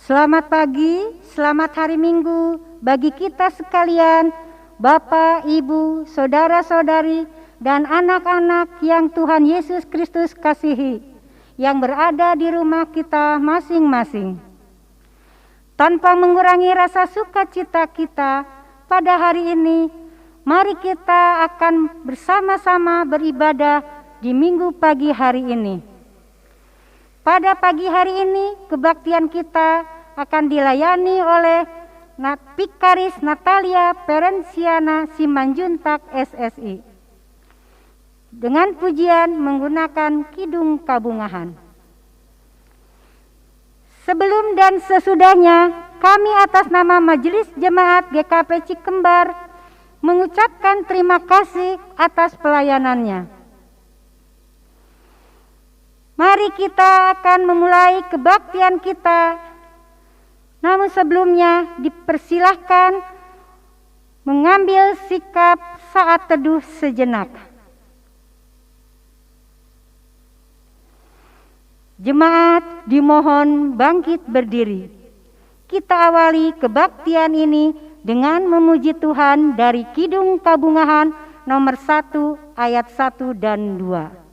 Selamat pagi, selamat hari Minggu bagi kita sekalian, Bapak, Ibu, saudara-saudari, dan anak-anak yang Tuhan Yesus Kristus kasihi, yang berada di rumah kita masing-masing. Tanpa mengurangi rasa sukacita kita pada hari ini, mari kita akan bersama-sama beribadah di Minggu pagi hari ini. Pada pagi hari ini, kebaktian kita akan dilayani oleh Vikaris Natalia Perensiana Simanjuntak SSI dengan pujian menggunakan Kidung Kabungahan. Sebelum dan sesudahnya, kami atas nama Majelis Jemaat GKP Cikembar mengucapkan terima kasih atas pelayanannya. Mari kita akan memulai kebaktian kita. Namun sebelumnya dipersilahkan mengambil sikap saat teduh sejenak. Jemaat dimohon bangkit berdiri. Kita awali kebaktian ini dengan memuji Tuhan dari Kidung Kabungahan nomor 1 ayat 1 dan 2.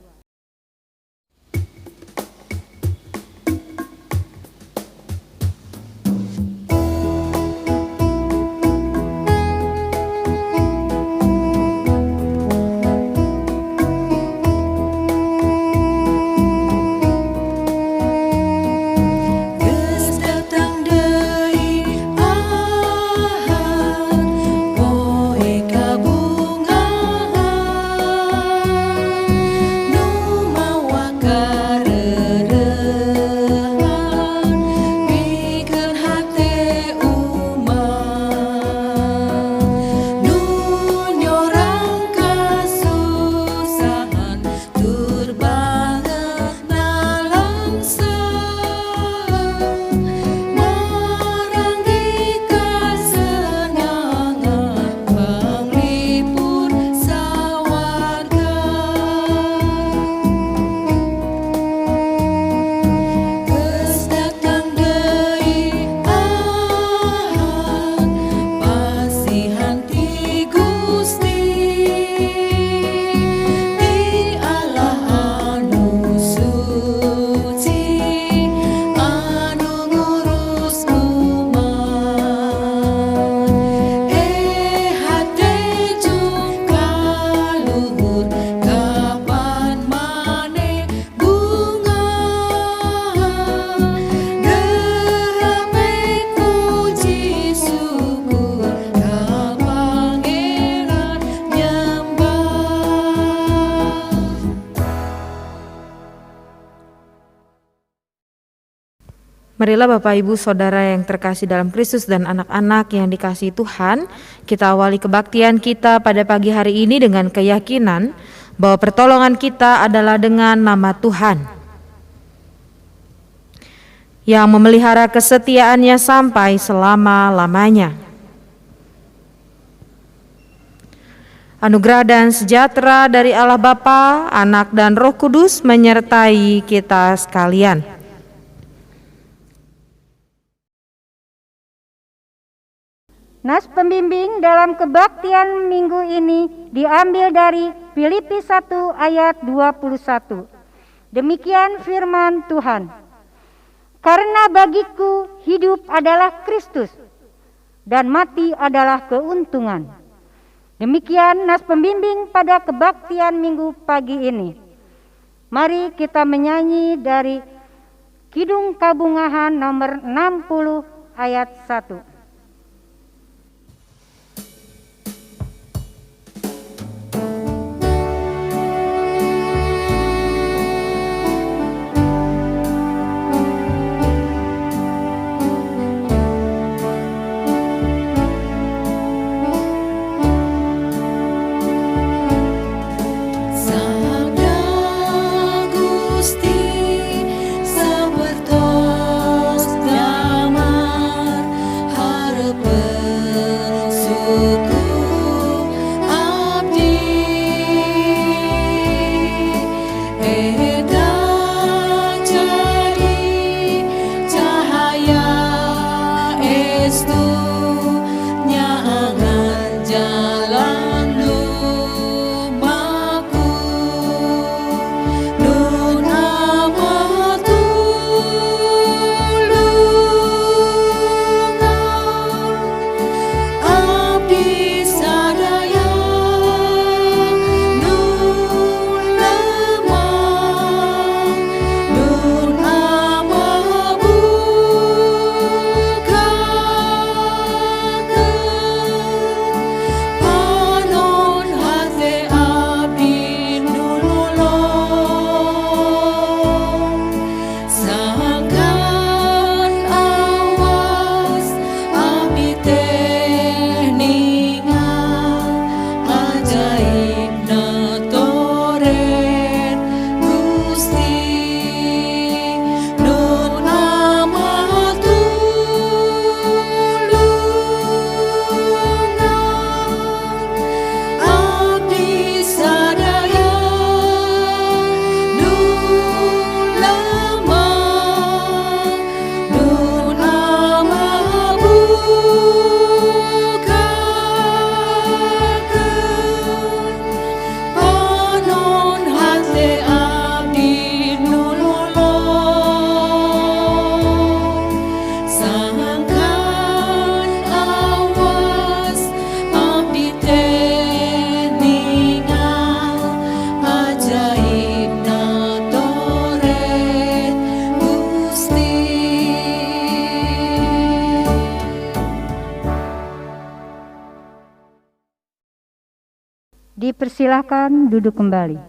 Marilah Bapak Ibu Saudara yang terkasih dalam Kristus dan anak-anak yang dikasihi Tuhan, kita awali kebaktian kita pada pagi hari ini dengan keyakinan bahwa pertolongan kita adalah dengan nama Tuhan yang memelihara kesetiaannya sampai selama-lamanya. Anugerah dan sejahtera dari Allah Bapa, Anak dan Roh Kudus menyertai kita sekalian. Nas pembimbing dalam kebaktian minggu ini diambil dari Filipi 1 ayat 21. Demikian firman Tuhan. Karena bagiku hidup adalah Kristus dan mati adalah keuntungan. Demikian nas pembimbing pada kebaktian minggu pagi ini. Mari kita menyanyi dari Kidung Kabungahan nomor 60 ayat 1. Sabertos damar Dipersilahkan duduk kembali.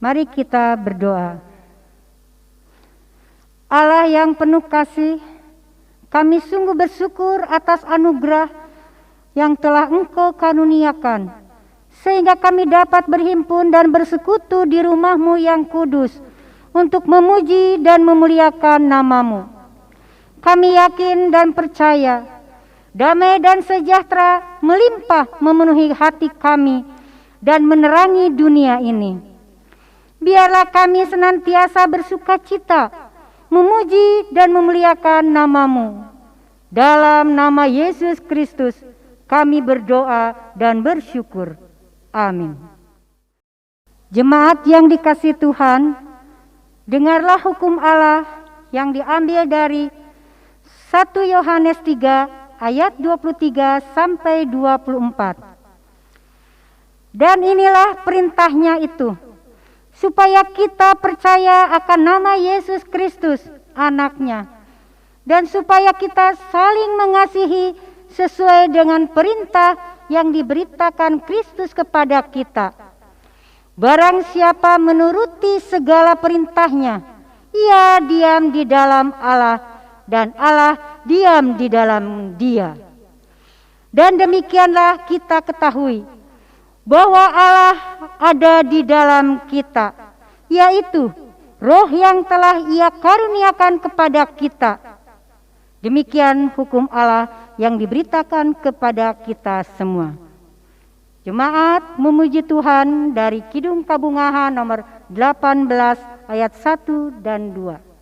Mari kita berdoa. Allah yang penuh kasih, kami sungguh bersyukur atas anugerah yang telah Engkau karuniakan, sehingga kami dapat berhimpun dan bersekutu di rumah-Mu yang kudus untuk memuji dan memuliakan nama-Mu. Kami yakin dan percaya damai dan sejahtera melimpah memenuhi hati kami dan menerangi dunia ini. Biarlah kami senantiasa bersuka cita, memuji dan memuliakan nama-Mu. Dalam nama Yesus Kristus kami berdoa dan bersyukur. Amin. Jemaat yang dikasihi Tuhan, dengarlah hukum Allah yang diambil dari 1 Yohanes 3 ayat 23 sampai 24. Dan inilah perintahnya itu, supaya kita percaya akan nama Yesus Kristus, Anaknya, dan supaya kita saling mengasihi sesuai dengan perintah yang diberitakan Kristus kepada kita. Barang siapa menuruti segala perintahnya, ia diam di dalam Allah dan Allah diam di dalam Dia. Dan demikianlah kita ketahui bahwa Allah ada di dalam kita, yaitu Roh yang telah Ia karuniakan kepada kita. Demikian hukum Allah yang diberitakan kepada kita semua. Jemaat memuji Tuhan dari Kidung Kabungahan nomor 18 ayat 1 dan 2.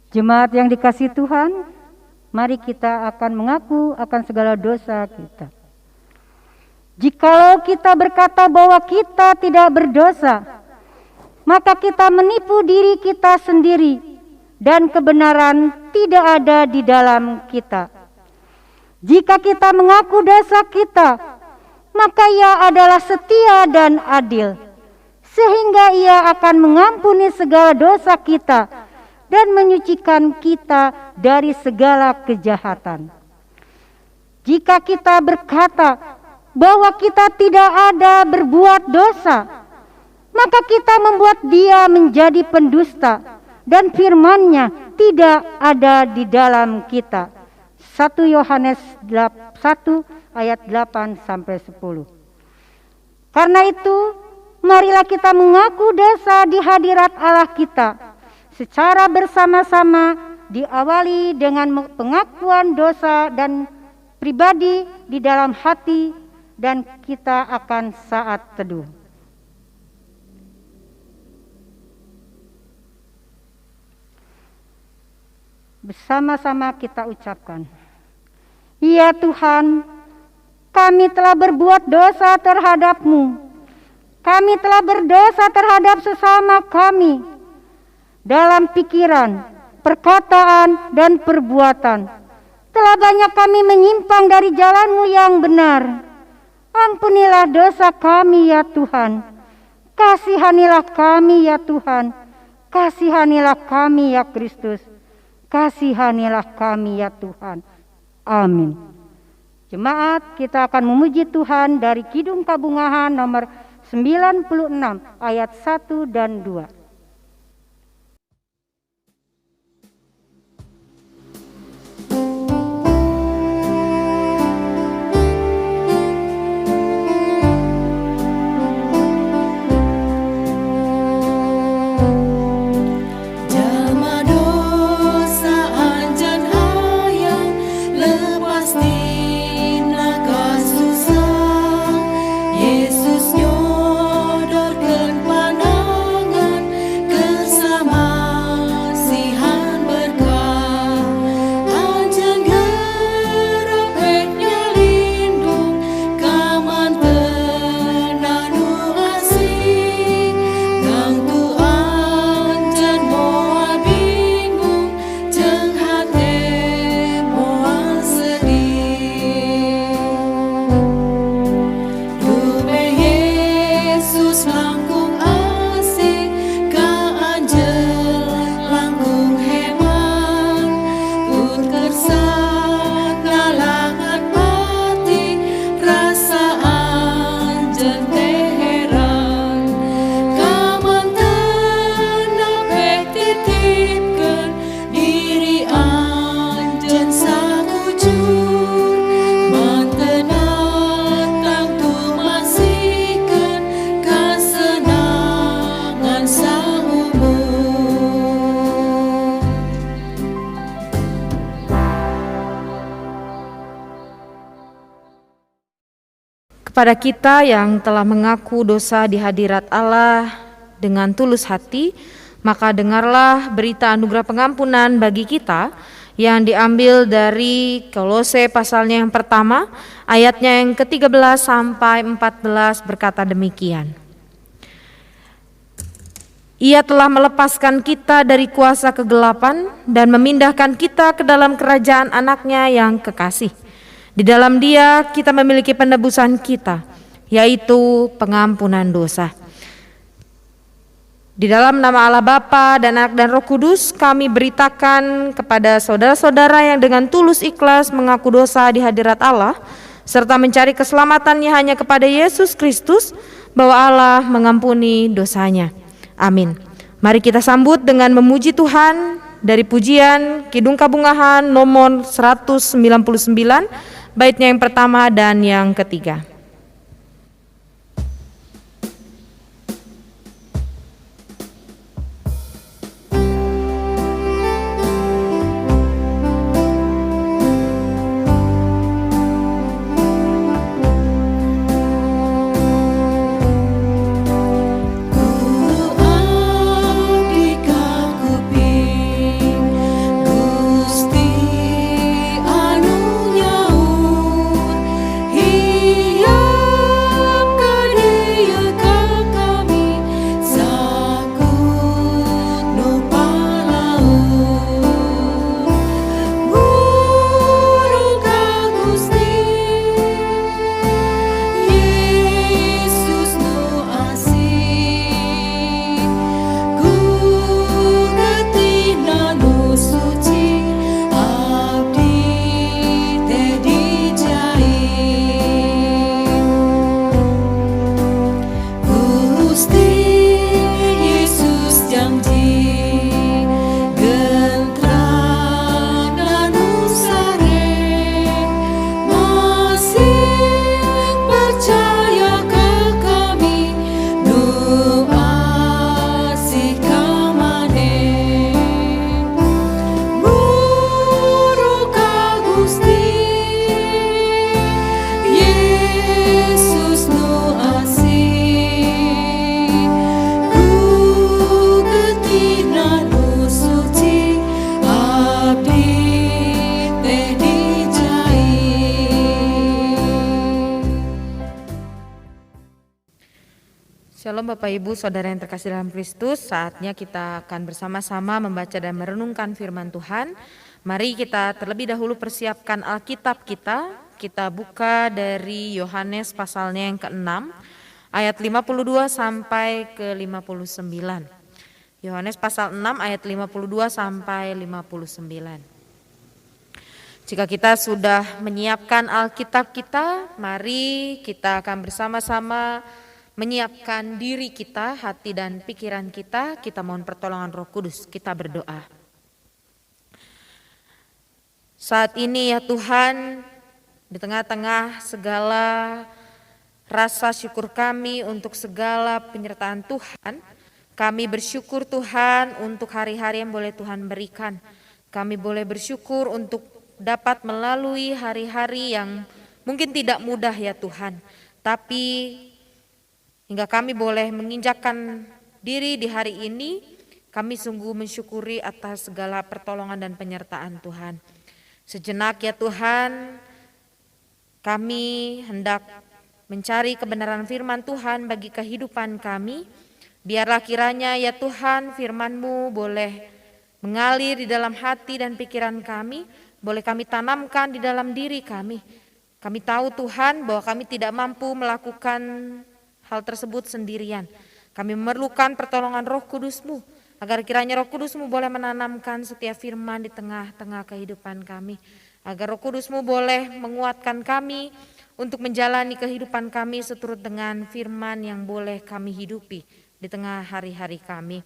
Jemaat yang dikasihi Tuhan, mari kita akan mengaku akan segala dosa kita. Jikalau kita berkata bahwa kita tidak berdosa, maka kita menipu diri kita sendiri dan kebenaran tidak ada di dalam kita. Jika kita mengaku dosa kita, maka Ia adalah setia dan adil, sehingga Ia akan mengampuni segala dosa kita dan menyucikan kita dari segala kejahatan. Jika kita berkata bahwa kita tidak ada berbuat dosa, maka kita membuat Dia menjadi pendusta dan firman-Nya tidak ada di dalam kita. 1 Yohanes 1 ayat 8 sampai 10. Karena itu, marilah kita mengaku dosa di hadirat Allah kita secara bersama-sama, diawali dengan pengakuan dosa dan pribadi di dalam hati, dan kita akan saat teduh. Bersama-sama kita ucapkan, ya Tuhan, kami telah berbuat dosa terhadap-Mu. Kami telah berdosa terhadap sesama kami dalam pikiran, perkataan, dan perbuatan. Telah banyak kami menyimpang dari jalan-Mu yang benar. Ampunilah dosa kami ya Tuhan. Kasihanilah kami ya Tuhan. Kasihanilah kami ya Kristus. Kasihanilah kami ya Tuhan. Amin. Jemaat, kita akan memuji Tuhan dari Kidung Kabungahan nomor 96 ayat 1 dan 2. Kepada kita yang telah mengaku dosa di hadirat Allah dengan tulus hati, maka dengarlah berita anugerah pengampunan bagi kita yang diambil dari Kolose pasalnya yang pertama, ayatnya yang ke-13 sampai 14 berkata demikian. Ia telah melepaskan kita dari kuasa kegelapan dan memindahkan kita ke dalam kerajaan anaknya yang kekasih. Di dalam Dia kita memiliki penebusan kita, yaitu pengampunan dosa. Di dalam nama Allah Bapa dan Anak dan Roh Kudus, kami beritakan kepada saudara-saudara yang dengan tulus ikhlas mengaku dosa di hadirat Allah, serta mencari keselamatannya hanya kepada Yesus Kristus, bahwa Allah mengampuni dosanya. Amin. Mari kita sambut dengan memuji Tuhan dari pujian Kidung Kabungahan nomor 199, baitnya yang pertama dan yang ketiga. Gusti anu nyaur Shalom Bapak Ibu Saudara yang terkasih dalam Kristus. Saatnya kita akan bersama-sama membaca dan merenungkan firman Tuhan. Mari kita terlebih dahulu persiapkan Alkitab kita. Kita buka dari Yohanes pasalnya yang ke-6 ayat 52 sampai ke 59. Yohanes pasal 6 ayat 52 sampai 59. Jika kita sudah menyiapkan Alkitab kita, mari kita akan bersama-sama menyiapkan diri kita, hati dan pikiran kita. Kita mohon pertolongan Roh Kudus, kita berdoa. Saat ini ya Tuhan, di tengah-tengah segala rasa syukur kami untuk segala penyertaan Tuhan, kami bersyukur Tuhan untuk hari-hari yang boleh Tuhan berikan. Kami boleh bersyukur untuk dapat melalui hari-hari yang mungkin tidak mudah ya Tuhan, tapi hingga kami boleh menginjakkan diri di hari ini, kami sungguh mensyukuri atas segala pertolongan dan penyertaan Tuhan. Sejenak ya Tuhan, kami hendak mencari kebenaran firman Tuhan bagi kehidupan kami. Biarlah kiranya ya Tuhan firman-Mu boleh mengalir di dalam hati dan pikiran kami, boleh kami tanamkan di dalam diri kami. Kami tahu Tuhan bahwa kami tidak mampu melakukan hal tersebut sendirian. Kami memerlukan pertolongan Roh Kudus-Mu, agar kiranya Roh Kudus-Mu boleh menanamkan setiap firman di tengah-tengah kehidupan kami. Agar Roh Kudus-Mu boleh menguatkan kami untuk menjalani kehidupan kami seturut dengan firman yang boleh kami hidupi di tengah hari-hari kami.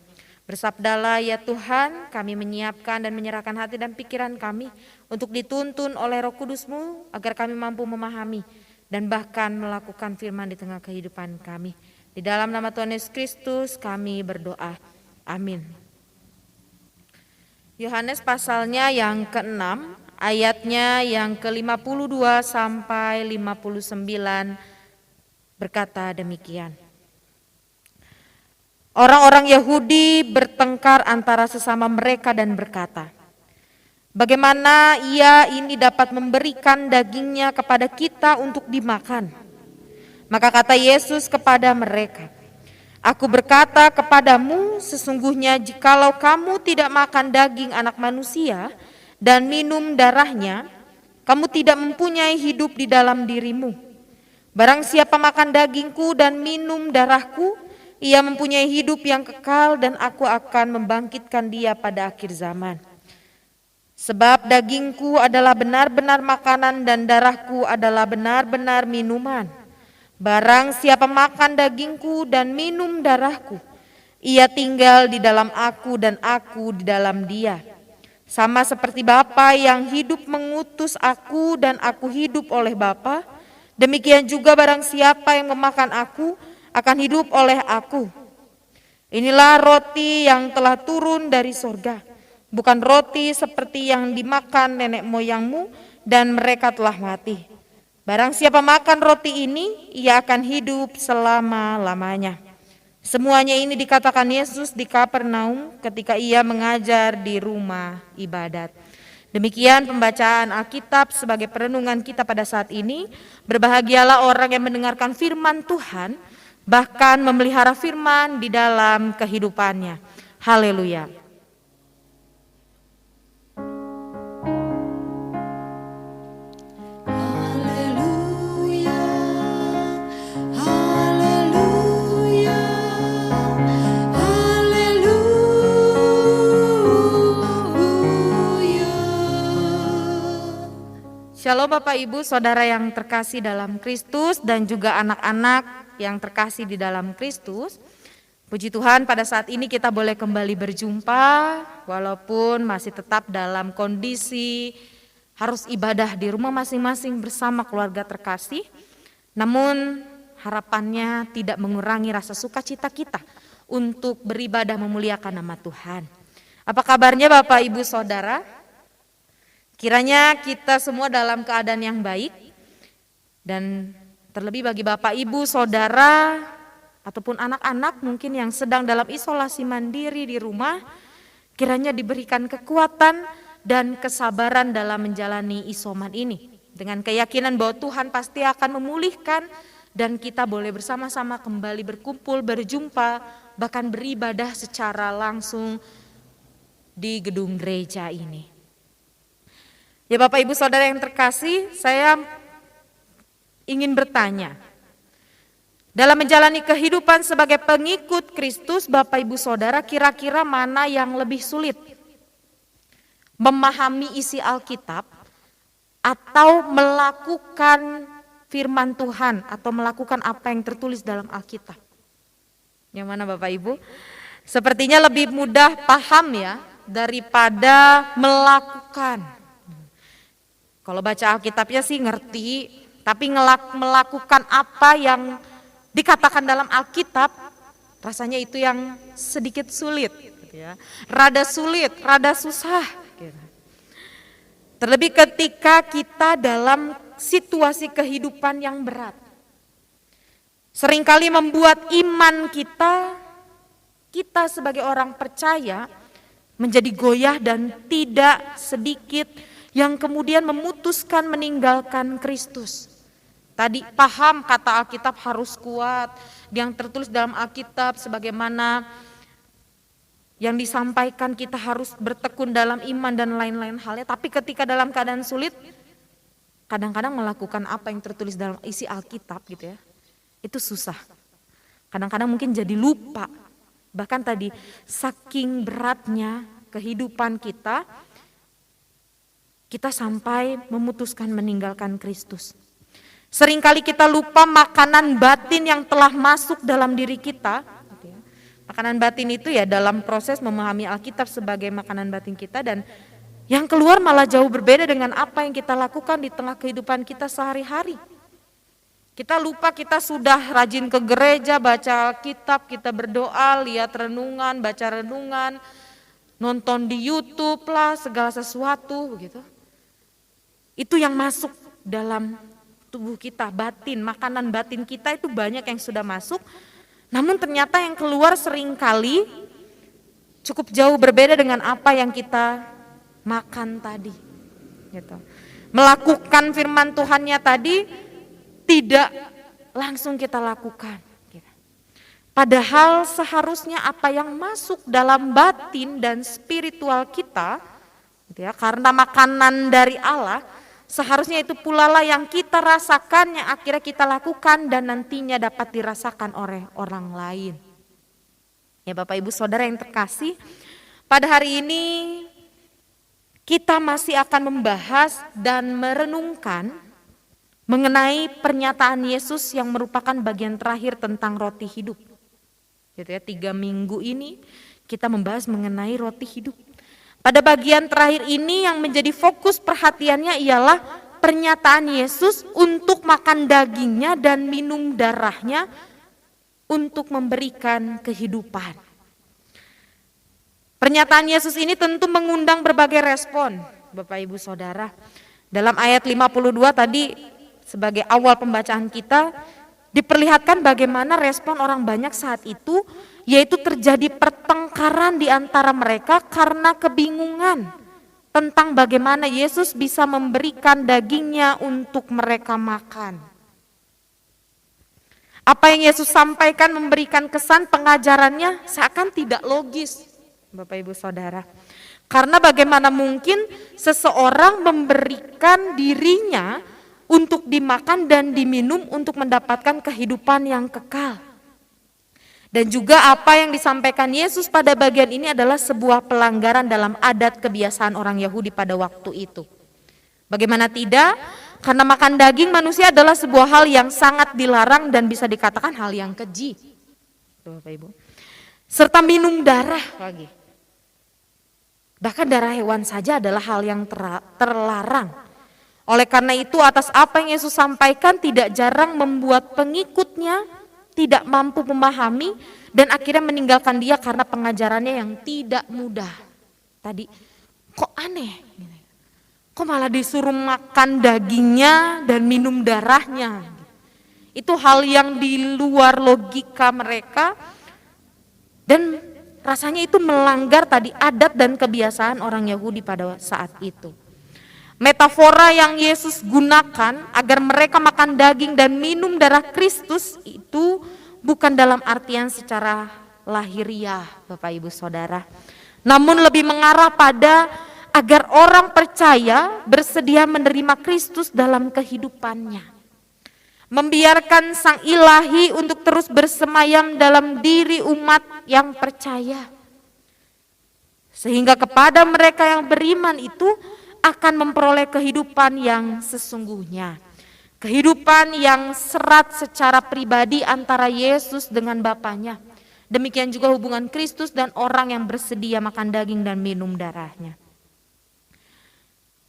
Bersabdalah ya Tuhan, kami menyiapkan dan menyerahkan hati dan pikiran kami untuk dituntun oleh Roh Kudus-Mu, agar kami mampu memahami dan bahkan melakukan firman di tengah kehidupan kami. Di dalam nama Tuhan Yesus Kristus kami berdoa. Amin. Yohanes pasalnya yang ke-6, ayatnya yang ke-52 sampai 59 berkata demikian. Orang-orang Yahudi bertengkar antara sesama mereka dan berkata, bagaimana ia ini dapat memberikan dagingnya kepada kita untuk dimakan? Maka kata Yesus kepada mereka, aku berkata kepadamu, sesungguhnya jikalau kamu tidak makan daging anak manusia dan minum darahnya, kamu tidak mempunyai hidup di dalam dirimu. Barang siapa makan dagingku dan minum darahku, ia mempunyai hidup yang kekal dan aku akan membangkitkan dia pada akhir zaman. Sebab dagingku adalah benar-benar makanan dan darahku adalah benar-benar minuman. Barang siapa makan dagingku dan minum darahku, ia tinggal di dalam aku dan aku di dalam dia. Sama seperti Bapa yang hidup mengutus aku dan aku hidup oleh Bapa, demikian juga barang siapa yang memakan aku akan hidup oleh aku. Inilah roti yang telah turun dari sorga, bukan roti seperti yang dimakan nenek moyangmu dan mereka telah mati. Barang siapa makan roti ini, ia akan hidup selama-lamanya. Semuanya ini dikatakan Yesus di Kapernaum ketika ia mengajar di rumah ibadat. Demikian pembacaan Alkitab sebagai perenungan kita pada saat ini. Berbahagialah orang yang mendengarkan firman Tuhan, bahkan memelihara firman di dalam kehidupannya. Haleluya. Shalom Bapak Ibu Saudara yang terkasih dalam Kristus dan juga anak-anak yang terkasih di dalam Kristus. Puji Tuhan pada saat ini kita boleh kembali berjumpa walaupun masih tetap dalam kondisi harus ibadah di rumah masing-masing bersama keluarga terkasih. Namun harapannya tidak mengurangi rasa sukacita kita untuk beribadah memuliakan nama Tuhan. Apa kabarnya Bapak Ibu Saudara? Kiranya kita semua dalam keadaan yang baik, dan terlebih bagi Bapak Ibu Saudara ataupun anak-anak mungkin yang sedang dalam isolasi mandiri di rumah, kiranya diberikan kekuatan dan kesabaran dalam menjalani isoman ini, dengan keyakinan bahwa Tuhan pasti akan memulihkan dan kita boleh bersama-sama kembali berkumpul, berjumpa, bahkan beribadah secara langsung di gedung gereja ini. Ya Bapak Ibu Saudara yang terkasih, saya ingin bertanya, dalam menjalani kehidupan sebagai pengikut Kristus, Bapak Ibu Saudara, kira-kira mana yang lebih sulit? Memahami isi Alkitab atau melakukan firman Tuhan atau melakukan apa yang tertulis dalam Alkitab? Yang mana Bapak Ibu? Sepertinya lebih mudah paham ya daripada melakukan. Kalau baca Alkitabnya sih ngerti, tapi melakukan apa yang dikatakan dalam Alkitab, rasanya itu yang sedikit sulit, gitu ya. Rada sulit, rada susah. Gitu. Terlebih ketika kita dalam situasi kehidupan yang berat. Seringkali membuat iman kita sebagai orang percaya menjadi goyah dan tidak sedikit yang kemudian memutuskan meninggalkan Kristus. Tadi paham kata Alkitab harus kuat, yang tertulis dalam Alkitab sebagaimana yang disampaikan kita harus bertekun dalam iman dan lain-lain halnya. Tapi ketika dalam keadaan sulit, kadang-kadang melakukan apa yang tertulis dalam isi Alkitab gitu ya, itu susah. Kadang-kadang mungkin jadi lupa. Bahkan tadi saking beratnya kehidupan kita sampai memutuskan meninggalkan Kristus. Seringkali kita lupa makanan batin yang telah masuk dalam diri kita. Makanan batin itu ya dalam proses memahami Alkitab sebagai makanan batin kita, dan yang keluar malah jauh berbeda dengan apa yang kita lakukan di tengah kehidupan kita sehari-hari. Kita lupa kita sudah rajin ke gereja, baca Alkitab, kita berdoa, lihat renungan, baca renungan, nonton di YouTube lah, segala sesuatu gitu. Itu yang masuk dalam tubuh kita, batin, makanan batin kita itu banyak yang sudah masuk. Namun ternyata yang keluar seringkali cukup jauh berbeda dengan apa yang kita makan tadi. Gitu. Melakukan firman Tuhannya tadi tidak langsung kita lakukan. Gitu. Padahal seharusnya apa yang masuk dalam batin dan spiritual kita, gitu ya, karena makanan dari Allah, seharusnya itu pula lah yang kita rasakan, yang akhirnya kita lakukan dan nantinya dapat dirasakan oleh orang lain. Ya Bapak Ibu Saudara yang terkasih, pada hari ini kita masih akan membahas dan merenungkan mengenai pernyataan Yesus yang merupakan bagian terakhir tentang roti hidup. Gitu ya, 3 minggu ini kita membahas mengenai roti hidup. Pada bagian terakhir ini yang menjadi fokus perhatiannya ialah pernyataan Yesus untuk makan dagingnya dan minum darahnya untuk memberikan kehidupan. Pernyataan Yesus ini tentu mengundang berbagai respon, Bapak Ibu Saudara. Dalam ayat 52 tadi sebagai awal pembacaan kita, diperlihatkan bagaimana respon orang banyak saat itu, yaitu terjadi pertengkaran di antara mereka karena kebingungan tentang bagaimana Yesus bisa memberikan dagingnya untuk mereka makan. Apa yang Yesus sampaikan memberikan kesan pengajarannya seakan tidak logis, Bapak Ibu Saudara. Karena bagaimana mungkin seseorang memberikan dirinya untuk dimakan dan diminum untuk mendapatkan kehidupan yang kekal. Dan juga apa yang disampaikan Yesus pada bagian ini adalah sebuah pelanggaran dalam adat kebiasaan orang Yahudi pada waktu itu. Bagaimana tidak? Karena makan daging manusia adalah sebuah hal yang sangat dilarang dan bisa dikatakan hal yang keji. Bapak Ibu. Serta minum darah lagi. Bahkan darah hewan saja adalah hal yang terlarang. Oleh karena itu atas apa yang Yesus sampaikan tidak jarang membuat pengikutnya tidak mampu memahami dan akhirnya meninggalkan dia karena pengajarannya yang tidak mudah. Tadi kok aneh, kok malah disuruh makan dagingnya dan minum darahnya. Itu hal yang di luar logika mereka dan rasanya itu melanggar tadi adat dan kebiasaan orang Yahudi pada saat itu. Metafora yang Yesus gunakan agar mereka makan daging dan minum darah Kristus itu bukan dalam artian secara lahiriah, Bapak Ibu Saudara, namun lebih mengarah pada agar orang percaya bersedia menerima Kristus dalam kehidupannya, membiarkan Sang Ilahi untuk terus bersemayam dalam diri umat yang percaya, sehingga kepada mereka yang beriman itu akan memperoleh kehidupan yang sesungguhnya, kehidupan yang serat secara pribadi antara Yesus dengan Bapanya. Demikian juga hubungan Kristus dan orang yang bersedia makan daging dan minum darahnya.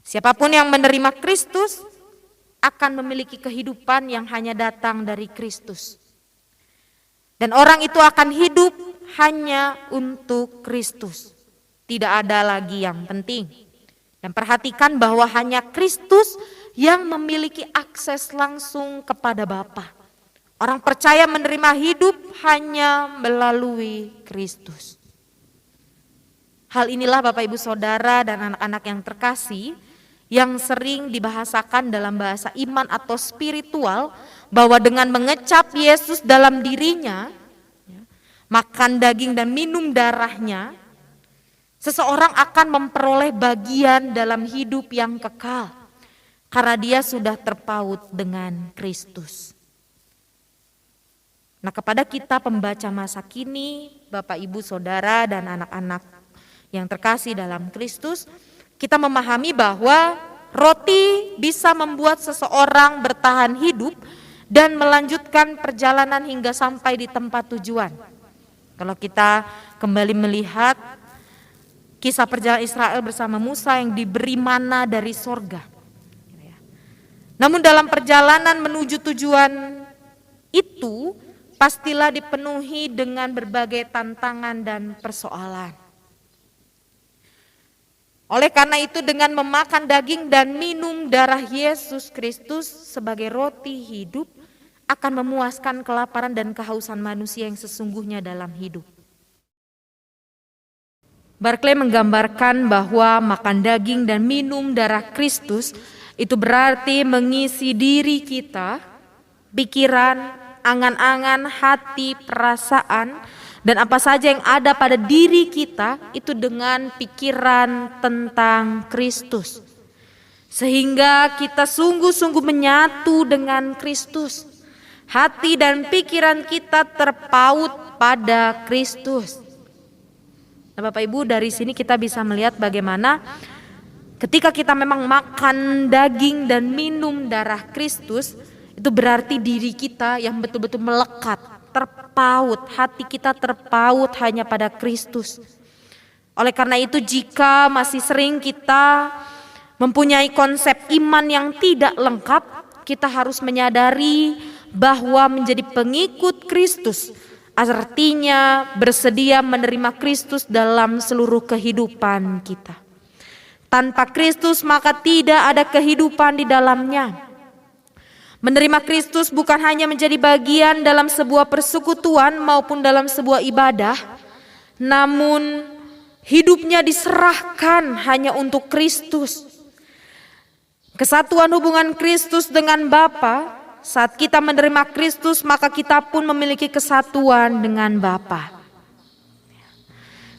Siapapun yang menerima Kristus akan memiliki kehidupan yang hanya datang dari Kristus. Dan orang itu akan hidup hanya untuk Kristus. Tidak ada lagi yang penting. Dan perhatikan bahwa hanya Kristus yang memiliki akses langsung kepada Bapa. Orang percaya menerima hidup hanya melalui Kristus. Hal inilah Bapak Ibu Saudara dan anak-anak yang terkasih, yang sering dibahasakan dalam bahasa iman atau spiritual, bahwa dengan mengecap Yesus dalam dirinya, makan daging dan minum darahnya, seseorang akan memperoleh bagian dalam hidup yang kekal karena dia sudah terpaut dengan Kristus. Nah, kepada kita pembaca masa kini, Bapak Ibu Saudara dan anak-anak yang terkasih dalam Kristus, kita memahami bahwa roti bisa membuat seseorang bertahan hidup dan melanjutkan perjalanan hingga sampai di tempat tujuan. Kalau kita kembali melihat kisah perjalanan Israel bersama Musa yang diberi mana dari sorga. Namun dalam perjalanan menuju tujuan itu pastilah dipenuhi dengan berbagai tantangan dan persoalan. Oleh karena itu dengan memakan daging dan minum darah Yesus Kristus sebagai roti hidup akan memuaskan kelaparan dan kehausan manusia yang sesungguhnya dalam hidup. Barclay menggambarkan bahwa makan daging dan minum darah Kristus itu berarti mengisi diri kita, pikiran, angan-angan, hati, perasaan, dan apa saja yang ada pada diri kita itu dengan pikiran tentang Kristus. Sehingga kita sungguh-sungguh menyatu dengan Kristus. Hati dan pikiran kita terpaut pada Kristus. Nah, Bapak Ibu, dari sini kita bisa melihat bagaimana ketika kita memang makan daging dan minum darah Kristus, itu berarti diri kita yang betul-betul melekat, terpaut, hati kita terpaut hanya pada Kristus. Oleh karena itu jika masih sering kita mempunyai konsep iman yang tidak lengkap, kita harus menyadari bahwa menjadi pengikut Kristus artinya bersedia menerima Kristus dalam seluruh kehidupan kita. Tanpa Kristus maka tidak ada kehidupan di dalamnya. Menerima Kristus bukan hanya menjadi bagian dalam sebuah persekutuan maupun dalam sebuah ibadah, namun hidupnya diserahkan hanya untuk Kristus. Kesatuan hubungan Kristus dengan Bapa. Saat kita menerima Kristus maka kita pun memiliki kesatuan dengan Bapa.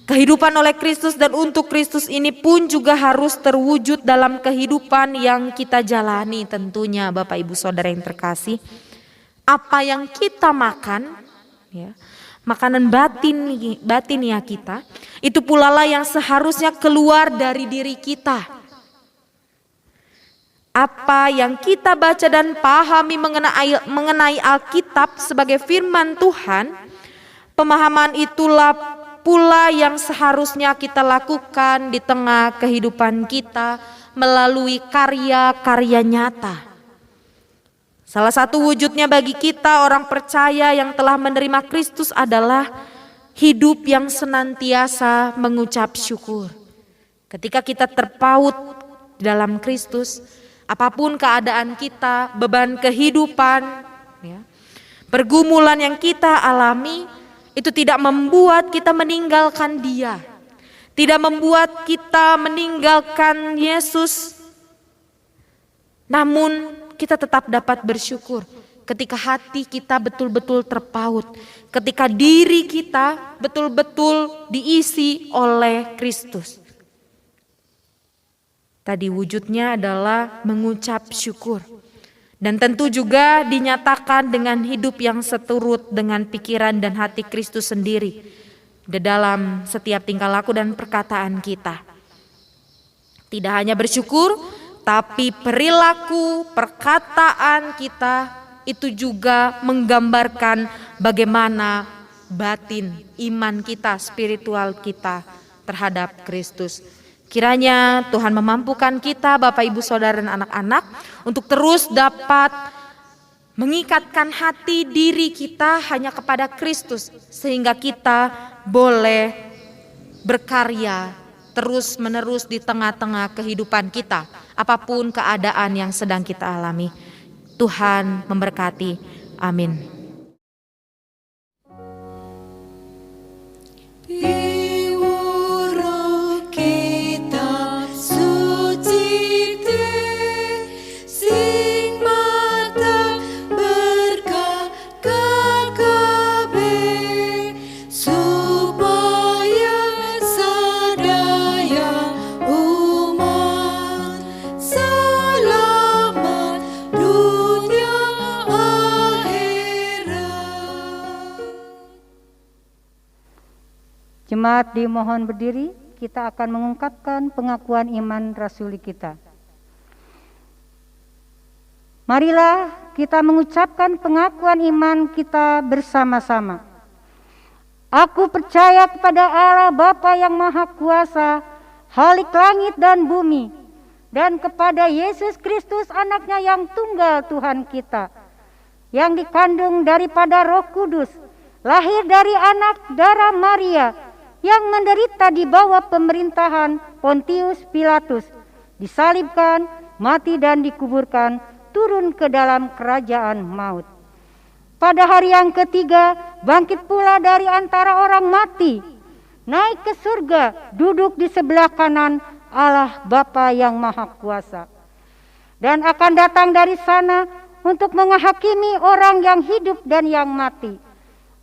Kehidupan oleh Kristus dan untuk Kristus ini pun juga harus terwujud dalam kehidupan yang kita jalani tentunya Bapak Ibu Saudara yang terkasih. Apa yang kita makan, ya, makanan batinia kita, itu pula lah yang seharusnya keluar dari diri kita. Apa yang kita baca dan pahami mengenai Alkitab sebagai firman Tuhan, pemahaman itulah pula yang seharusnya kita lakukan di tengah kehidupan kita melalui karya-karya nyata. Salah satu wujudnya bagi kita orang percaya yang telah menerima Kristus adalah hidup yang senantiasa mengucap syukur. Ketika kita terpaut di dalam Kristus, apapun keadaan kita, beban kehidupan, ya, pergumulan yang kita alami, itu tidak membuat kita meninggalkan Dia. Tidak membuat kita meninggalkan Yesus Namun kita tetap dapat bersyukur ketika hati kita betul-betul terpaut, ketika diri kita betul-betul diisi oleh Kristus. Tadi wujudnya adalah mengucap syukur. Dan tentu juga dinyatakan dengan hidup yang seturut dengan pikiran dan hati Kristus sendiri di dalam setiap tingkah laku dan perkataan kita. Tidak hanya bersyukur, tapi perilaku, perkataan kita itu juga menggambarkan bagaimana batin, iman kita, spiritual kita terhadap Kristus. Kiranya Tuhan memampukan kita, Bapak, Ibu, Saudara, dan anak-anak untuk terus dapat mengikatkan hati diri kita hanya kepada Kristus, sehingga kita boleh berkarya terus-menerus di tengah-tengah kehidupan kita, apapun keadaan yang sedang kita alami. Tuhan memberkati. Amin. Jemaat dimohon berdiri, kita akan mengungkapkan pengakuan iman rasuli kita. Marilah kita mengucapkan pengakuan iman kita bersama-sama. Aku percaya kepada Allah Bapa yang Maha Kuasa, Khalik langit dan bumi, dan kepada Yesus Kristus anaknya yang tunggal Tuhan kita, yang dikandung daripada Roh Kudus, lahir dari anak darah Maria, yang menderita di bawah pemerintahan Pontius Pilatus, disalibkan, mati dan dikuburkan, turun ke dalam kerajaan maut. Pada hari yang ketiga, bangkit pula dari antara orang mati, naik ke surga, duduk di sebelah kanan Allah Bapa yang Maha Kuasa, dan akan datang dari sana untuk menghakimi orang yang hidup dan yang mati.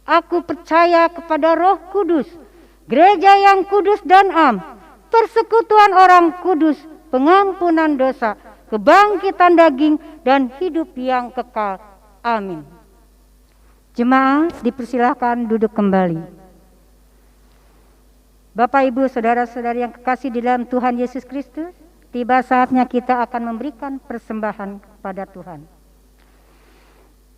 Aku percaya kepada Roh Kudus, gereja yang kudus dan am, persekutuan orang kudus, pengampunan dosa, kebangkitan daging, dan hidup yang kekal. Amin. Jemaat dipersilahkan duduk kembali. Bapak, Ibu, Saudara-saudari yang kekasih di dalam Tuhan Yesus Kristus, tiba saatnya kita akan memberikan persembahan kepada Tuhan.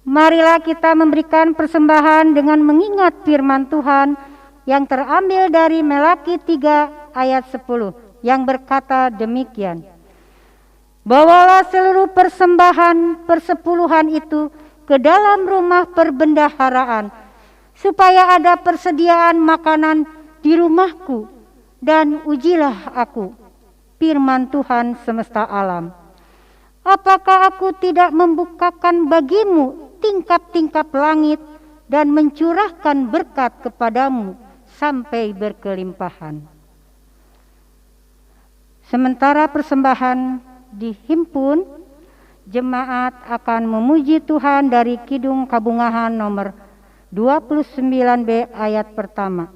Marilah kita memberikan persembahan dengan mengingat firman Tuhan yang terambil dari Melaki 3 ayat 10 yang berkata demikian. Bawalah seluruh persembahan persepuluhan itu ke dalam rumah perbendaharaan, supaya ada persediaan makanan di rumahku, dan ujilah aku, firman Tuhan semesta alam. Apakah aku tidak membukakan bagimu tingkap-tingkap langit dan mencurahkan berkat kepadamu sampai berkelimpahan. Sementara persembahan dihimpun, jemaat akan memuji Tuhan dari Kidung Kabungahan nomor 29B ayat pertama.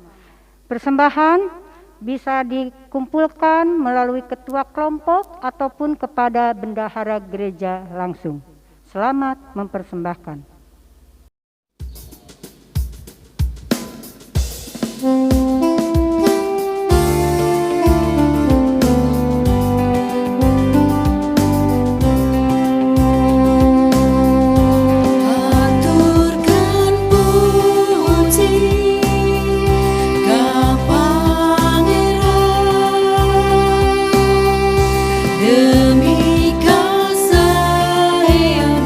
Persembahan bisa dikumpulkan melalui ketua kelompok ataupun kepada bendahara gereja langsung. Selamat mempersembahkan. Demi kasih yang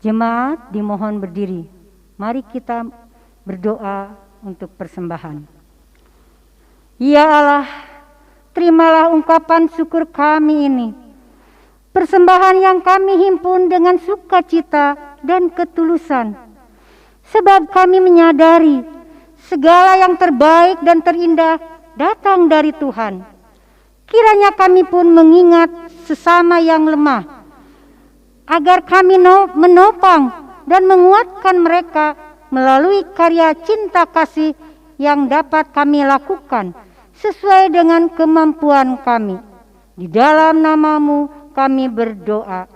Jemaat dimohon berdiri. Mari kita berdoa untuk persembahan. Ya Allah, terimalah ungkapan syukur kami ini. Persembahan yang kami himpun dengan sukacita dan ketulusan. Sebab kami menyadari segala yang terbaik dan terindah datang dari Tuhan. Kiranya kami pun mengingat sesama yang lemah, agar kami menopang dan menguatkan mereka melalui karya cinta kasih yang dapat kami lakukan sesuai dengan kemampuan kami. Di dalam nama-Mu kami berdoa.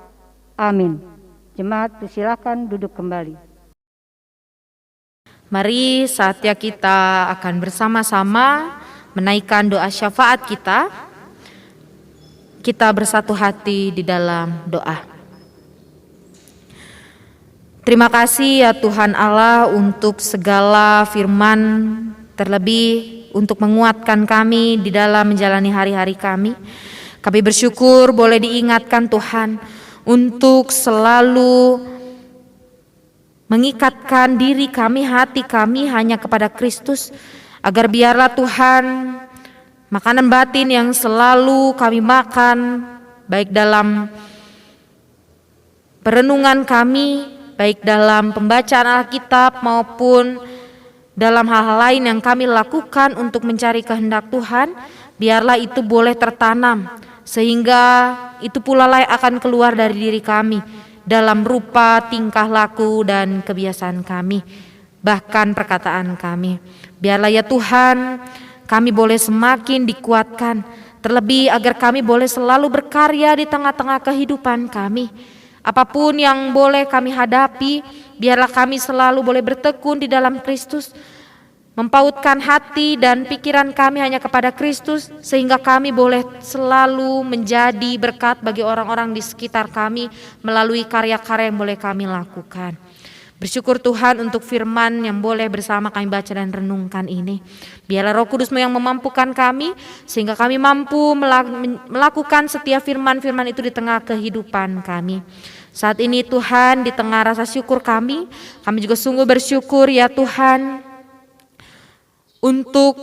Amin. Jemaat, silakan duduk kembali. Mari saatnya kita akan bersama-sama menaikkan doa syafaat kita. Kita bersatu hati di dalam doa. Terima kasih ya Tuhan Allah untuk segala firman, terlebih untuk menguatkan kami di dalam menjalani hari-hari kami. Kami bersyukur boleh diingatkan Tuhan untuk selalu mengikatkan diri kami, hati kami hanya kepada Kristus, agar biarlah Tuhan makanan batin yang selalu kami makan, baik dalam perenungan kami, baik dalam pembacaan Alkitab maupun dalam hal-hal lain yang kami lakukan untuk mencari kehendak Tuhan, biarlah itu boleh tertanam, sehingga itu pula lah akan keluar dari diri kami dalam rupa tingkah laku dan kebiasaan kami, bahkan perkataan kami. Biarlah ya Tuhan, kami boleh semakin dikuatkan, terlebih agar kami boleh selalu berkarya di tengah-tengah kehidupan kami. Apapun yang boleh kami hadapi, biarlah kami selalu boleh bertekun di dalam Kristus, mempautkan hati dan pikiran kami hanya kepada Kristus, sehingga kami boleh selalu menjadi berkat bagi orang-orang di sekitar kami melalui karya-karya yang boleh kami lakukan. Bersyukur Tuhan untuk firman yang boleh bersama kami baca dan renungkan ini. Biarlah Roh Kudus-Mu yang memampukan kami, sehingga kami mampu melakukan setiap firman-firman itu di tengah kehidupan kami. Saat ini Tuhan, di tengah rasa syukur kami juga sungguh bersyukur ya Tuhan untuk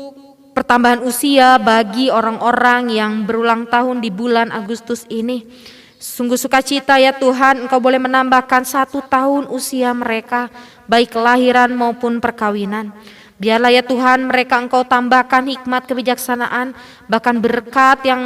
pertambahan usia bagi orang-orang yang berulang tahun di bulan Agustus ini. Sungguh sukacita ya Tuhan, Engkau boleh menambahkan 1 tahun usia mereka, baik kelahiran maupun perkawinan. Biarlah ya Tuhan mereka Engkau tambahkan hikmat kebijaksanaan, bahkan berkat yang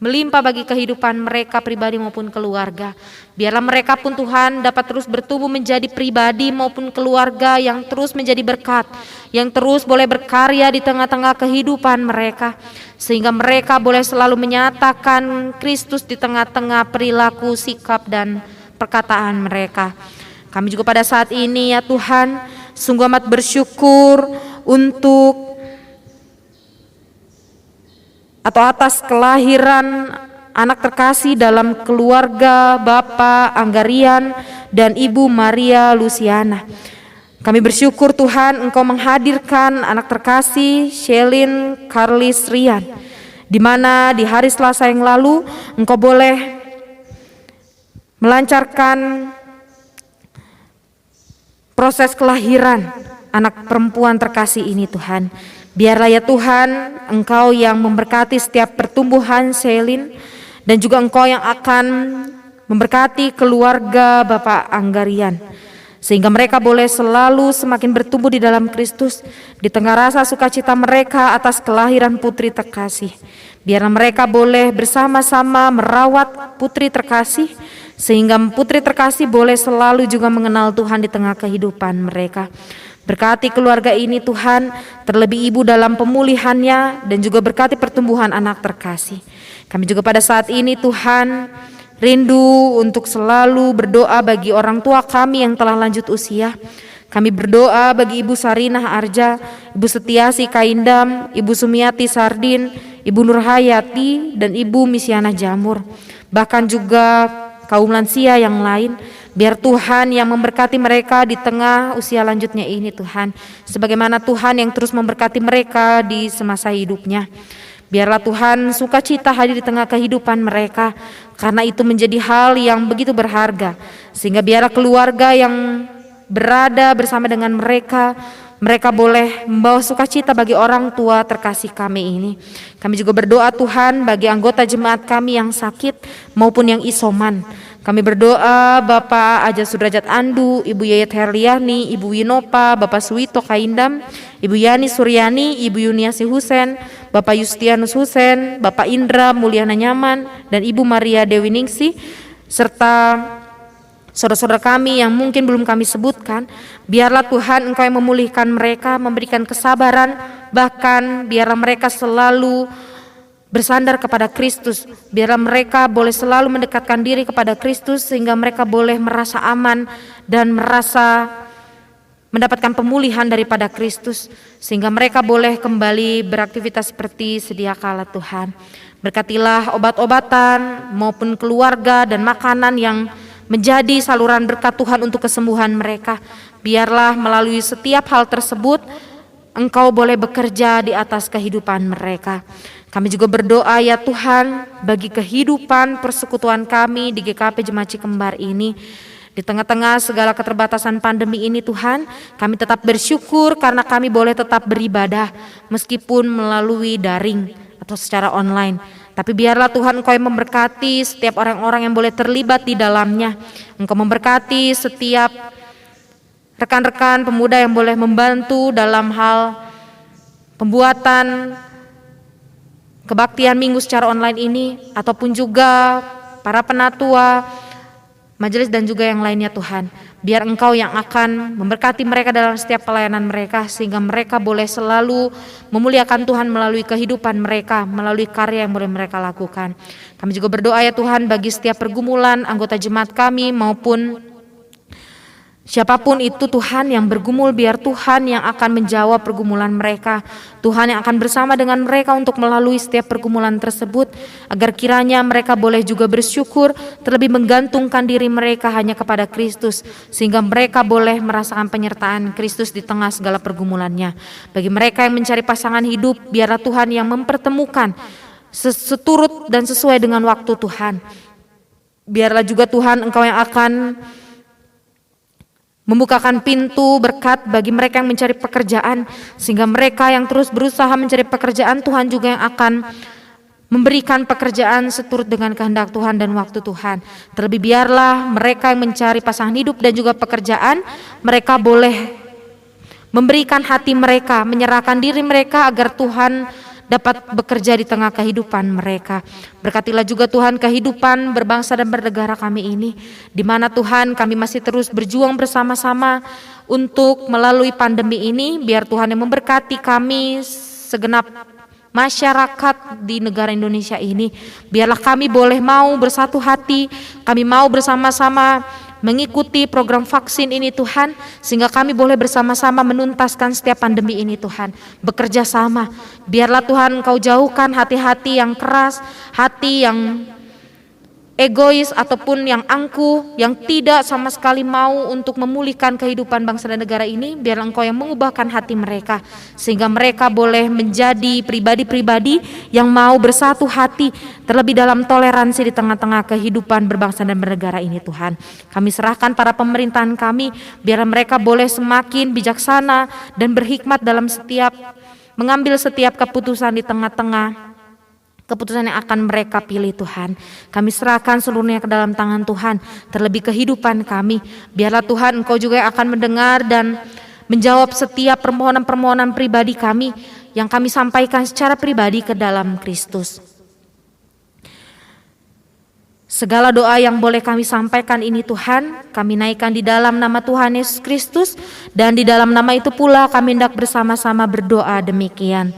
melimpah bagi kehidupan mereka pribadi maupun keluarga. Biarlah mereka pun Tuhan dapat terus bertumbuh menjadi pribadi maupun keluarga yang terus menjadi berkat, yang terus boleh berkarya di tengah-tengah kehidupan mereka, sehingga mereka boleh selalu menyatakan Kristus di tengah-tengah perilaku, sikap dan perkataan mereka. Kami juga pada saat ini ya Tuhan sungguh amat bersyukur untuk atau atas kelahiran anak terkasih dalam keluarga Bapak Anggarian dan Ibu Maria Luciana. Kami bersyukur Tuhan Engkau menghadirkan anak terkasih Shelin Carlis Rian, di mana di hari Selasa yang lalu Engkau boleh melancarkan proses kelahiran anak perempuan terkasih ini Tuhan. Biarlah ya Tuhan Engkau yang memberkati setiap pertumbuhan Shelin, dan juga Engkau yang akan memberkati keluarga Bapak Anggarian, sehingga mereka boleh selalu semakin bertumbuh di dalam Kristus di tengah rasa sukacita mereka atas kelahiran putri terkasih. Biarlah mereka boleh bersama-sama merawat putri terkasih, sehingga putri terkasih boleh selalu juga mengenal Tuhan di tengah kehidupan mereka. Berkati keluarga ini Tuhan, terlebih ibu dalam pemulihannya, dan juga berkati pertumbuhan anak terkasih. Kami juga pada saat ini Tuhan rindu untuk selalu berdoa bagi orang tua kami yang telah lanjut usia. Kami berdoa bagi Ibu Sarinah Arja, Ibu Setiasi Kaindam, Ibu Sumiati Sardin, Ibu Nurhayati, dan Ibu Misyana Jamur. Bahkan juga kaum lansia yang lain. Biar Tuhan yang memberkati mereka di tengah usia lanjutnya ini Tuhan, sebagaimana Tuhan yang terus memberkati mereka di semasa hidupnya. Biarlah Tuhan sukacita hadir di tengah kehidupan mereka, karena itu menjadi hal yang begitu berharga. Sehingga biarlah keluarga yang berada bersama dengan mereka boleh membawa sukacita bagi orang tua terkasih kami ini. Kami juga berdoa Tuhan bagi anggota jemaat kami yang sakit maupun yang isoman. Kami berdoa Bapak Aja Sudrajat Andu, Ibu Yayat Herliani, Ibu Winopa, Bapak Suwito Kaindam, Ibu Yani Suryani, Ibu Yuniasi Husen, Bapak Yustianus Husen, Bapak Indra Mulyana Nyaman, dan Ibu Maria Dewi Ningsih, serta saudara-saudara kami yang mungkin belum kami sebutkan. Biarlah Tuhan Engkau yang memulihkan mereka, memberikan kesabaran, bahkan biarlah mereka selalu bersandar kepada Kristus. Biarlah mereka boleh selalu mendekatkan diri kepada Kristus, sehingga mereka boleh merasa aman dan merasa mendapatkan pemulihan daripada Kristus, sehingga mereka boleh kembali beraktivitas seperti sedia kala. Tuhan, berkatilah obat-obatan maupun keluarga dan makanan yang menjadi saluran berkat Tuhan untuk kesembuhan mereka. Biarlah melalui setiap hal tersebut Engkau boleh bekerja di atas kehidupan mereka. Kami juga berdoa ya Tuhan bagi kehidupan persekutuan kami di GKP Jemaat Cikembar ini. Di tengah-tengah segala keterbatasan pandemi ini Tuhan, kami tetap bersyukur karena kami boleh tetap beribadah meskipun melalui daring atau secara online. Tapi biarlah Tuhan Engkau yang memberkati setiap orang-orang yang boleh terlibat di dalamnya. Engkau memberkati setiap rekan-rekan pemuda yang boleh membantu dalam hal pembuatan kebaktian minggu secara online ini, ataupun juga para penatua, majelis dan juga yang lainnya Tuhan. Biar Engkau yang akan memberkati mereka dalam setiap pelayanan mereka, sehingga mereka boleh selalu memuliakan Tuhan melalui kehidupan mereka, melalui karya yang boleh mereka lakukan. Kami juga berdoa ya Tuhan bagi setiap pergumulan anggota jemaat kami maupun siapapun itu Tuhan yang bergumul, biar Tuhan yang akan menjawab pergumulan mereka. Tuhan yang akan bersama dengan mereka untuk melalui setiap pergumulan tersebut, agar kiranya mereka boleh juga bersyukur, terlebih menggantungkan diri mereka hanya kepada Kristus, sehingga mereka boleh merasakan penyertaan Kristus di tengah segala pergumulannya. Bagi mereka yang mencari pasangan hidup, biarlah Tuhan yang mempertemukan seturut dan sesuai dengan waktu Tuhan. Biarlah juga Tuhan Engkau yang akan membukakan pintu berkat bagi mereka yang mencari pekerjaan, sehingga mereka yang terus berusaha mencari pekerjaan, Tuhan juga yang akan memberikan pekerjaan seturut dengan kehendak Tuhan dan waktu Tuhan. Terlebih biarlah mereka yang mencari pasangan hidup dan juga pekerjaan, mereka boleh memberikan hati mereka, menyerahkan diri mereka agar Tuhan dapat bekerja di tengah kehidupan mereka. Berkatilah juga Tuhan kehidupan berbangsa dan bernegara kami ini, di mana Tuhan kami masih terus berjuang bersama-sama untuk melalui pandemi ini. Biar Tuhan yang memberkati kami segenap masyarakat di negara Indonesia ini. Biarlah kami boleh mau bersatu hati, kami mau bersama-sama mengikuti program vaksin ini Tuhan, sehingga kami boleh bersama-sama menuntaskan setiap pandemi ini Tuhan. Bekerja sama, biarlah Tuhan Engkau jauhkan hati-hati yang keras, hati yang egois ataupun yang angkuh, yang tidak sama sekali mau untuk memulihkan kehidupan bangsa dan negara ini. Biarlah Engkau yang mengubahkan hati mereka, sehingga mereka boleh menjadi pribadi-pribadi yang mau bersatu hati, terlebih dalam toleransi di tengah-tengah kehidupan berbangsa dan bernegara ini Tuhan. Kami serahkan para pemerintahan kami, biar mereka boleh semakin bijaksana dan berhikmat dalam mengambil setiap keputusan di tengah-tengah keputusan yang akan mereka pilih Tuhan. Kami serahkan seluruhnya ke dalam tangan Tuhan, terlebih kehidupan kami. Biarlah Tuhan Engkau juga yang akan mendengar dan menjawab setiap permohonan-permohonan pribadi kami yang kami sampaikan secara pribadi ke dalam Kristus. Segala doa yang boleh kami sampaikan ini Tuhan, kami naikkan di dalam nama Tuhan Yesus Kristus, dan di dalam nama itu pula kami hendak bersama-sama berdoa demikian.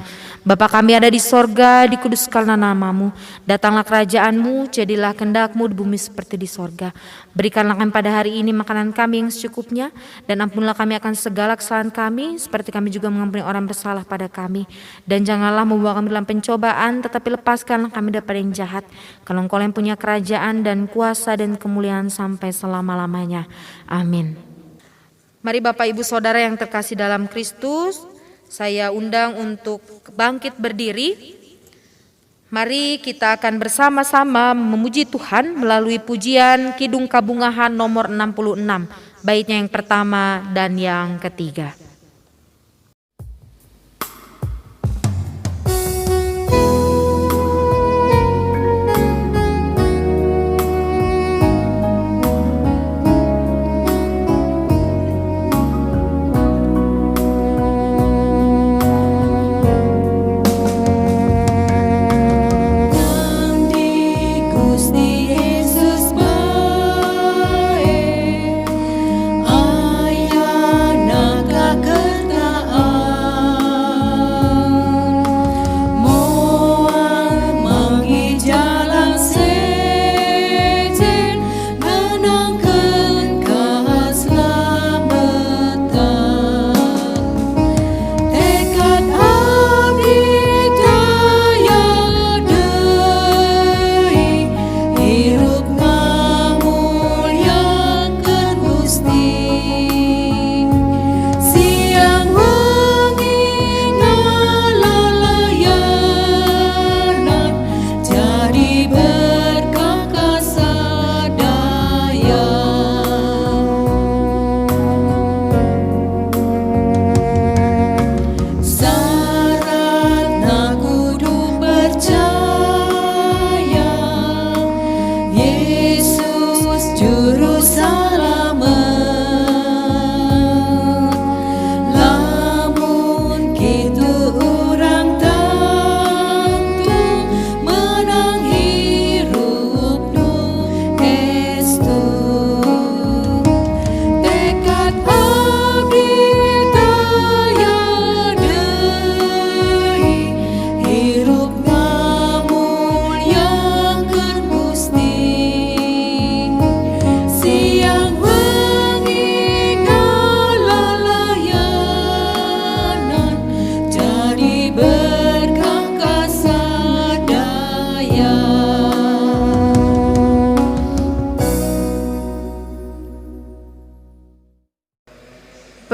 Bapa kami ada di sorga, dikuduskanlah namamu, datanglah kerajaanmu, jadilah kehendak-mu di bumi seperti di sorga. Berikanlah kami pada hari ini makanan kami yang secukupnya, dan ampunilah kami akan segala kesalahan kami, seperti kami juga mengampuni orang bersalah pada kami. Dan janganlah membawa kami dalam pencobaan, tetapi lepaskanlah kami daripada yang jahat. Karena Engkau yang punya kerajaan dan kuasa dan kemuliaan sampai selama-lamanya. Amin. Mari Bapak Ibu Saudara yang terkasih dalam Kristus, saya undang untuk bangkit berdiri Mari kita akan bersama-sama memuji Tuhan melalui pujian Kidung Kabungahan nomor 66, baitnya yang pertama dan yang ketiga.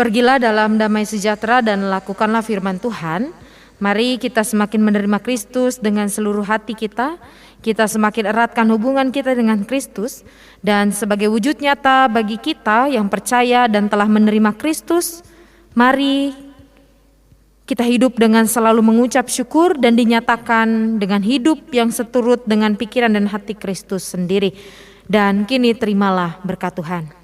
Pergilah dalam damai sejahtera dan lakukanlah firman Tuhan. Mari kita semakin menerima Kristus dengan seluruh hati kita. Kita semakin eratkan hubungan kita dengan Kristus. Dan sebagai wujud nyata bagi kita yang percaya dan telah menerima Kristus, mari kita hidup dengan selalu mengucap syukur dan dinyatakan dengan hidup yang seturut dengan pikiran dan hati Kristus sendiri. Dan kini terimalah berkat Tuhan.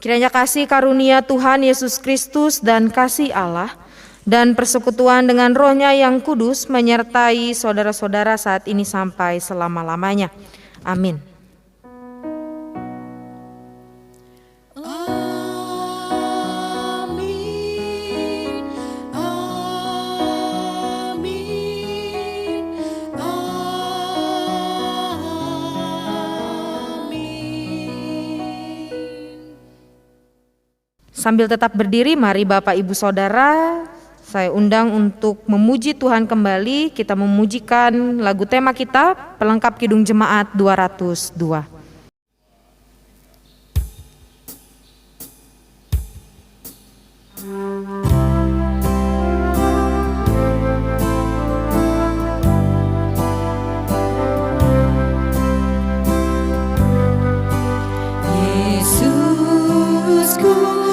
Kiranya kasih karunia Tuhan Yesus Kristus dan kasih Allah dan persekutuan dengan Roh-Nya yang kudus menyertai saudara-saudara saat ini sampai selama-lamanya. Amin. Sambil tetap berdiri, mari Bapak Ibu Saudara, saya undang untuk memuji Tuhan kembali. Kita memujikan lagu tema kita, pelengkap Kidung Jemaat 202. Tumpuan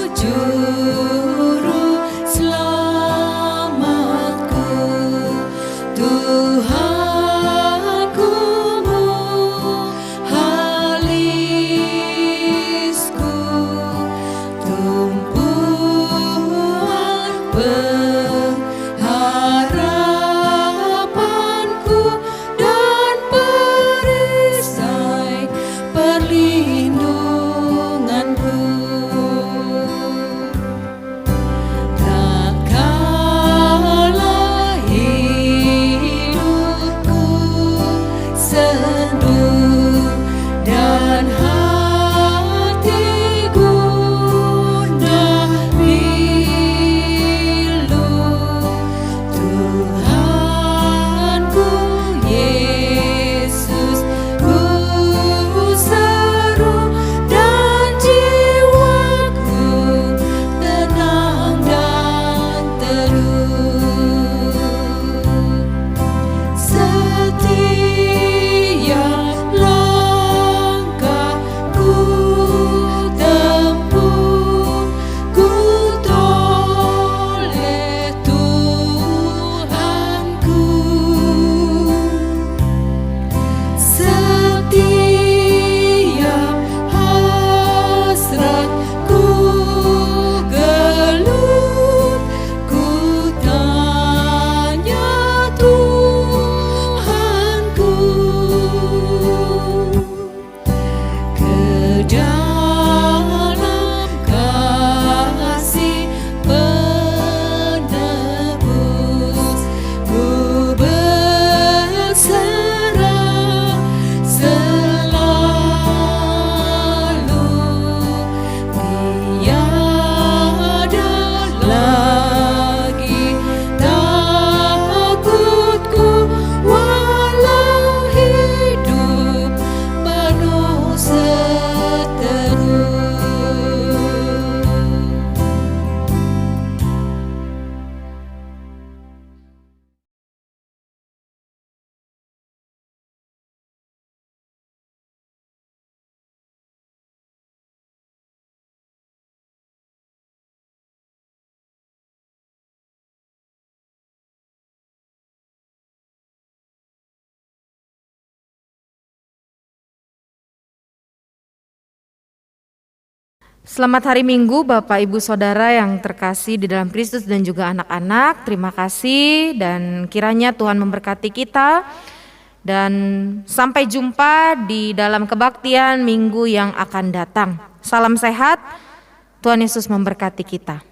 Selamat hari Minggu Bapak Ibu Saudara yang terkasih di dalam Kristus dan juga anak-anak. Terima kasih dan kiranya Tuhan memberkati kita. Dan sampai jumpa di dalam kebaktian minggu yang akan datang. Salam sehat, Tuhan Yesus memberkati kita.